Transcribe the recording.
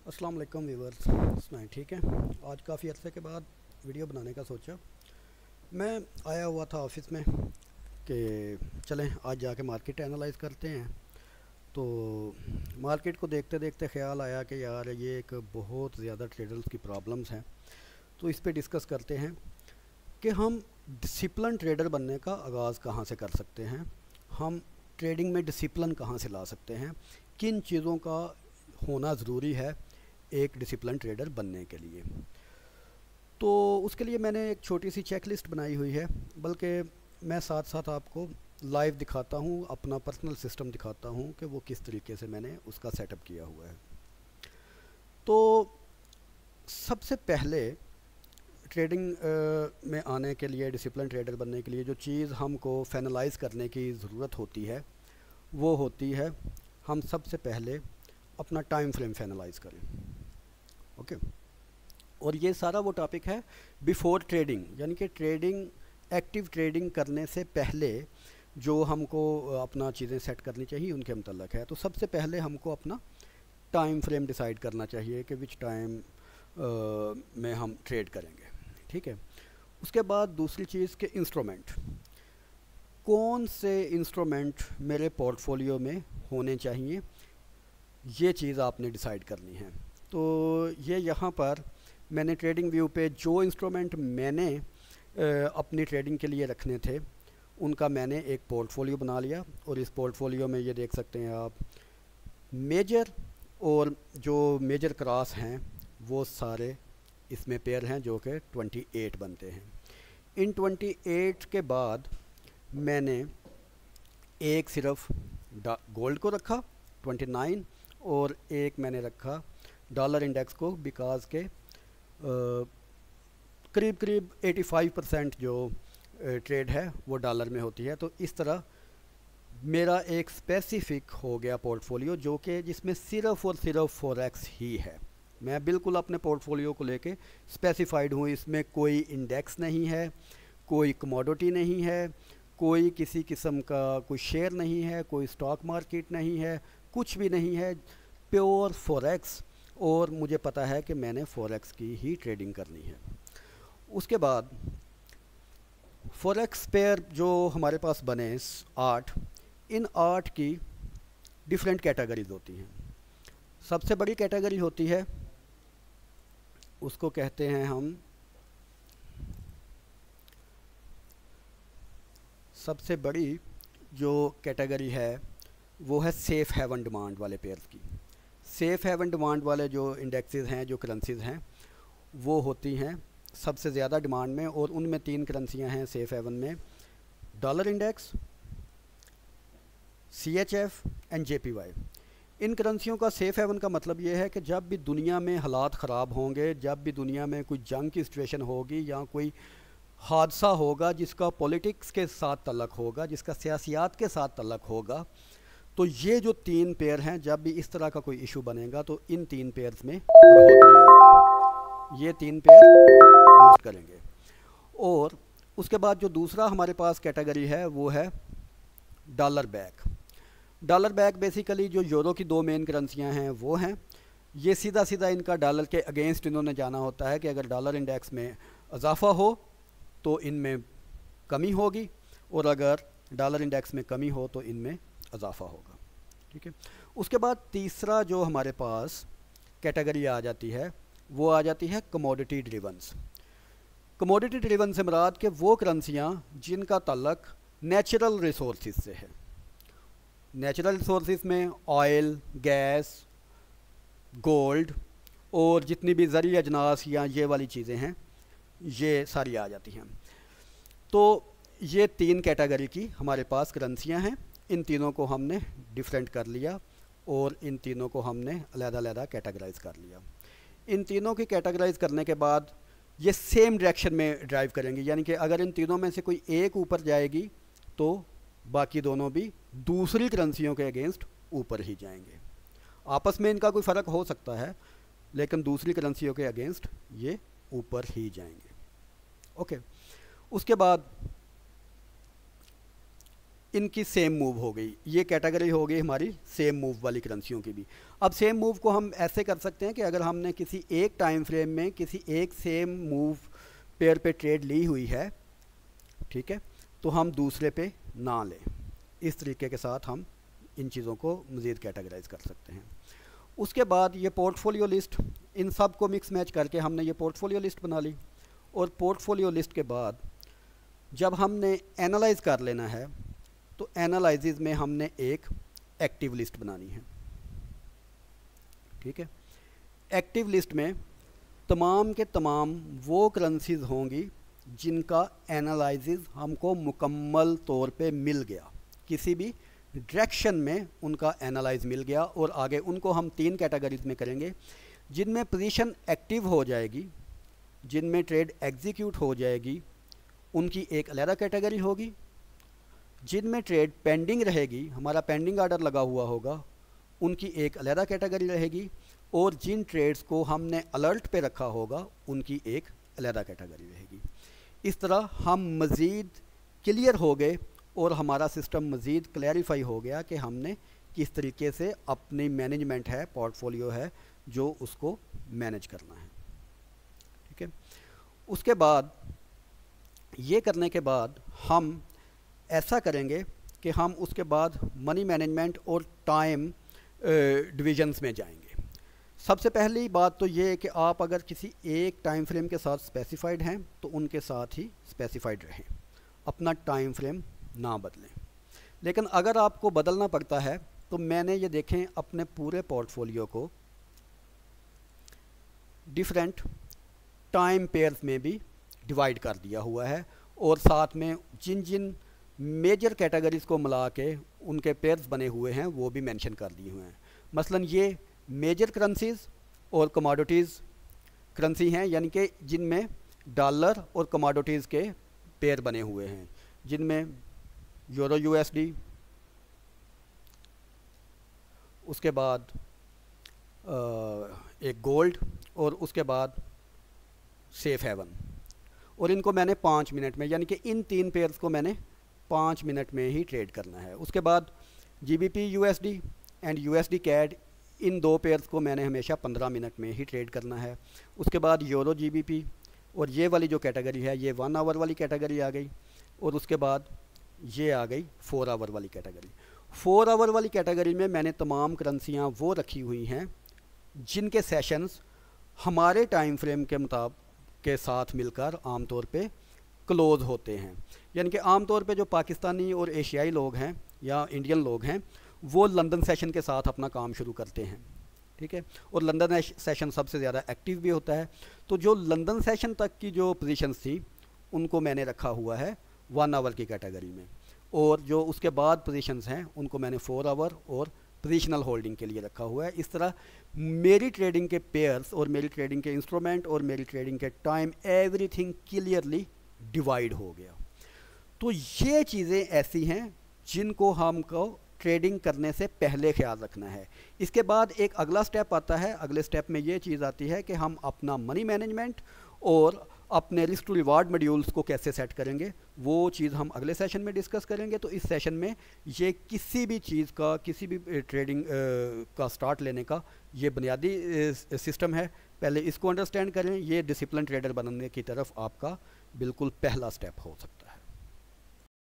अस्सलाम वालेकुम व्यूवर्स, सुनाएं ठीक है। आज काफ़ी अरसे के बाद वीडियो बनाने का सोचा। मैं आया हुआ था ऑफिस में कि चलें आज जाके मार्केट एनालाइज करते हैं। तो मार्केट को देखते देखते ख्याल आया कि यार ये एक बहुत ज़्यादा ट्रेडर्स की प्रॉब्लम्स हैं, तो इस पे डिस्कस करते हैं कि हम डिसिप्लिन ट्रेडर बनने का आगाज़ कहाँ से कर सकते हैं, हम ट्रेडिंग में डिसिप्लिन कहाँ से ला सकते हैं, किन चीज़ों का होना ज़रूरी है एक डिसिप्लिन ट्रेडर बनने के लिए। तो उसके लिए मैंने एक छोटी सी चेक लिस्ट बनाई हुई है, बल्कि मैं साथ साथ आपको लाइव दिखाता हूँ, अपना पर्सनल सिस्टम दिखाता हूँ कि वो किस तरीके से मैंने उसका सेटअप किया हुआ है। तो सबसे पहले ट्रेडिंग में आने के लिए, डिसिप्लिन ट्रेडर बनने के लिए जो चीज़ हमको फाइनलाइज करने की ज़रूरत होती है वो होती है हम सबसे पहले अपना टाइम फ्रेम फाइनलाइज करें। ओके, और ये सारा वो टॉपिक है बिफोर ट्रेडिंग, यानी कि ट्रेडिंग, एक्टिव ट्रेडिंग करने से पहले जो हमको अपना चीज़ें सेट करनी चाहिए उनके मतलब है। तो सबसे पहले हमको अपना टाइम फ्रेम डिसाइड करना चाहिए कि विच टाइम में हम ट्रेड करेंगे, ठीक है। उसके बाद दूसरी चीज़ के इंस्ट्रूमेंट, कौन से इंस्ट्रूमेंट मेरे पोर्टफोलियो में होने चाहिए, ये चीज़ आपने डिसाइड करनी है। तो ये यहाँ पर मैंने ट्रेडिंग व्यू पे जो इंस्ट्रूमेंट मैंने अपनी ट्रेडिंग के लिए रखने थे उनका मैंने एक पोर्टफोलियो बना लिया, और इस पोर्टफोलियो में ये देख सकते हैं आप मेजर और जो मेजर क्रॉस हैं वो सारे इसमें पेयर हैं जो कि 28 बनते हैं। इन 28 के बाद मैंने एक सिर्फ गोल्ड को रखा 29, और एक मैंने रखा डॉलर इंडेक्स को, बिकॉज के करीब करीब 85% जो ट्रेड है वो डॉलर में होती है। तो इस तरह मेरा एक स्पेसिफिक हो गया पोर्टफोलियो जो कि जिसमें सिर्फ और सिर्फ फॉरेक्स ही है। मैं बिल्कुल अपने पोर्टफोलियो को लेके स्पेसिफाइड हूँ, इसमें कोई इंडेक्स नहीं है, कोई कमोडिटी नहीं है, कोई किसी किस्म का कोई शेयर नहीं है, कोई स्टॉक मार्केट नहीं है, कुछ भी नहीं है, प्योर फॉरेक्स। और मुझे पता है कि मैंने फॉरेक्स की ही ट्रेडिंग करनी है। उसके बाद फॉरेक्स पेयर जो हमारे पास बने 8, इन 8 की डिफरेंट कैटेगरीज होती हैं। सबसे बड़ी कैटेगरी होती है, उसको कहते हैं हम, सबसे बड़ी जो कैटेगरी है वो है सेफ़ हेवन डिमांड वाले पेयर्स की। सेफ़ हेवन डिमांड वाले जो इंडेक्सेस हैं, जो करेंसीज़ हैं, वो होती हैं सबसे ज़्यादा डिमांड में, और उनमें 3 करेंसियाँ हैं सेफ़ हेवन में, dollar index, CHF and JPY। इन करेंसियों का सेफ़ हेवन का मतलब ये है कि जब भी दुनिया में हालात ख़राब होंगे, जब भी दुनिया में कोई जंग की सिचुएशन होगी या कोई हादसा होगा जिसका पॉलिटिक्स के साथ तल्लक होगा, जिसका सियासियात के साथ तल्लक होगा, तो ये जो 3 पेयर हैं, जब भी इस तरह का कोई इशू बनेगा तो इन 3 पेयर्स में बढ़ोतरी आएगी, ये 3 पेयर बूस्ट करेंगे। और उसके बाद जो दूसरा हमारे पास कैटेगरी है वो है dollar back. Dollar back basically जो यूरो की 2 मेन करेंसियाँ हैं वो हैं, ये सीधा सीधा इनका डॉलर के अगेंस्ट इन्होंने जाना होता है कि अगर डॉलर इंडेक्स में इजाफा हो तो इनमें कमी होगी, और अगर डॉलर इंडेक्स में कमी हो तो इनमें इजाफा होगा, ठीक है। उसके बाद तीसरा जो हमारे पास कैटेगरी आ जाती है वो आ जाती है कमोडिटी ड्रिवन्स। कमोडिटी ड्रिवन से मुराद के वो करेंसियाँ जिनका ताल्लुक नेचुरल रिसोर्सेज से है। नेचुरल रिसोर्सेज में ऑयल, गैस, गोल्ड और जितनी भी ज़रूरी अजनास या ये वाली चीज़ें हैं ये सारी आ जाती हैं। तो ये 3 कैटेगरी की हमारे पास करेंसियाँ हैं, इन तीनों को हमने डिफरेंट कर लिया और इन तीनों को हमने अलग-अलग कैटेगराइज कर लिया। इन तीनों की कैटेगराइज करने के बाद ये सेम डायरेक्शन में ड्राइव करेंगे, यानी कि अगर इन तीनों में से कोई एक ऊपर जाएगी तो बाकी दोनों भी दूसरी करेंसियों के अगेंस्ट ऊपर ही जाएंगे। आपस में इनका कोई फ़र्क हो सकता है लेकिन दूसरी करेंसियों के अगेंस्ट ये ऊपर ही जाएंगे। ओके, उसके बाद इनकी सेम मूव हो गई, ये कैटेगरी हो गई हमारी सेम मूव वाली करेंसियों की भी। अब सेम मूव को हम ऐसे कर सकते हैं कि अगर हमने किसी एक टाइम फ्रेम में किसी एक सेम मूव पेयर पे ट्रेड ली हुई है, ठीक है, तो हम दूसरे पे ना लें। इस तरीके के साथ हम इन चीज़ों को मज़ीद कैटेगराइज कर सकते हैं। उसके बाद ये पोर्टफोलियो लिस्ट, इन सब को मिक्स मैच करके हमने ये पोर्टफोलियो लिस्ट बना ली। और पोर्टफोलियो लिस्ट के बाद जब हमने एनालाइज कर लेना है तो एनालाइजिस में हमने एक एक्टिव लिस्ट बनानी है, ठीक है। एक्टिव लिस्ट में तमाम के तमाम वो करेंसीज होंगी जिनका एनालाइजिस हमको मुकम्मल तौर पे मिल गया, किसी भी डायरेक्शन में उनका एनालाइज मिल गया। और आगे उनको हम 3 कैटेगरीज में करेंगे, जिनमें पोजीशन एक्टिव हो जाएगी, जिनमें ट्रेड एग्जीक्यूट हो जाएगी, उनकी एक अलग कैटेगरी होगी। जिनमें ट्रेड पेंडिंग रहेगी, हमारा पेंडिंग आर्डर लगा हुआ होगा, उनकी एक अलग कैटेगरी रहेगी। और जिन ट्रेड्स को हमने अलर्ट पे रखा होगा, उनकी एक अलग कैटेगरी रहेगी। इस तरह हम मज़ीद क्लियर हो गए और हमारा सिस्टम मज़ीद क्लैरिफाई हो गया कि हमने किस तरीके से अपनी मैनेजमेंट है, पोर्टफोलियो है, जो उसको मैनेज करना है, ठीक है। उसके बाद ये करने के बाद हम ऐसा करेंगे कि हम उसके बाद मनी मैनेजमेंट और टाइम डिविजन्स में जाएंगे। सबसे पहली बात तो ये है कि आप अगर किसी एक टाइम फ्रेम के साथ स्पेसिफाइड हैं तो उनके साथ ही स्पेसिफाइड रहें, अपना टाइम फ्रेम ना बदलें। लेकिन अगर आपको बदलना पड़ता है तो मैंने ये देखें अपने पूरे पोर्टफोलियो को डिफरेंट टाइम पेयर्स में भी डिवाइड कर दिया हुआ है। और साथ में जिन जिन मेजर कैटेगरीज को मिला के उनके पेयर्स बने हुए हैं वो भी मेंशन कर दिए हुए हैं। मसलन ये मेजर करेंसीज और कमोडिटीज़ करेंसी हैं, यानी कि जिनमें डॉलर और कमोडिटीज़ के पेयर बने हुए हैं, जिनमें यूरो यूएसडी, उसके बाद एक गोल्ड और उसके बाद सेफ हेवन। और इनको मैंने 5 मिनट में, यानी कि इन 3 पेयर्स को मैंने 5 मिनट में ही ट्रेड करना है। उसके बाद GBP USD and USD CAD, इन 2 पेयर्स को मैंने हमेशा 15 मिनट में ही ट्रेड करना है। उसके बाद यूरो जीबीपी, और ये वाली जो कैटेगरी है ये 1 आवर वाली कैटेगरी आ गई। और उसके बाद ये आ गई 4 आवर वाली कैटेगरी। 4 आवर वाली कैटेगरी में मैंने तमाम करेंसियाँ वो रखी हुई हैं जिनके सेशंस हमारे टाइम फ्रेम के मुताबिक के साथ मिलकर आमतौर पे क्लोज होते हैं। यानी कि आमतौर पे जो पाकिस्तानी और एशियाई लोग हैं या इंडियन लोग हैं वो लंदन सेशन के साथ अपना काम शुरू करते हैं, ठीक है। और लंदन सेशन सबसे ज़्यादा एक्टिव भी होता है। तो जो लंदन सेशन तक की जो पोजीशंस थी उनको मैंने रखा हुआ है 1 आवर की कैटेगरी में, और जो उसके बाद पोजीशंस हैं उनको मैंने 4 आवर और पोजीशनल होल्डिंग के लिए रखा हुआ है। इस तरह मेरी ट्रेडिंग के पेयर्स और मेरी ट्रेडिंग के इंस्ट्रूमेंट और मेरी ट्रेडिंग के टाइम एवरीथिंग क्लियरली डिवाइड हो गया। तो ये चीज़ें ऐसी हैं जिनको हमको ट्रेडिंग करने से पहले ख्याल रखना है। इसके बाद एक अगला स्टेप आता है। अगले स्टेप में ये चीज़ आती है कि हम अपना मनी मैनेजमेंट और अपने रिस्क टू रिवार्ड मॉड्यूल्स को कैसे सेट करेंगे, वो चीज़ हम अगले सेशन में डिस्कस करेंगे। तो इस सेशन में ये किसी भी चीज़ का, किसी भी ट्रेडिंग का स्टार्ट लेने का ये बुनियादी सिस्टम है। पहले इसको अंडरस्टैंड करें, ये डिसिप्लिन ट्रेडर बनने की तरफ आपका बिल्कुल पहला स्टेप हो सकता है।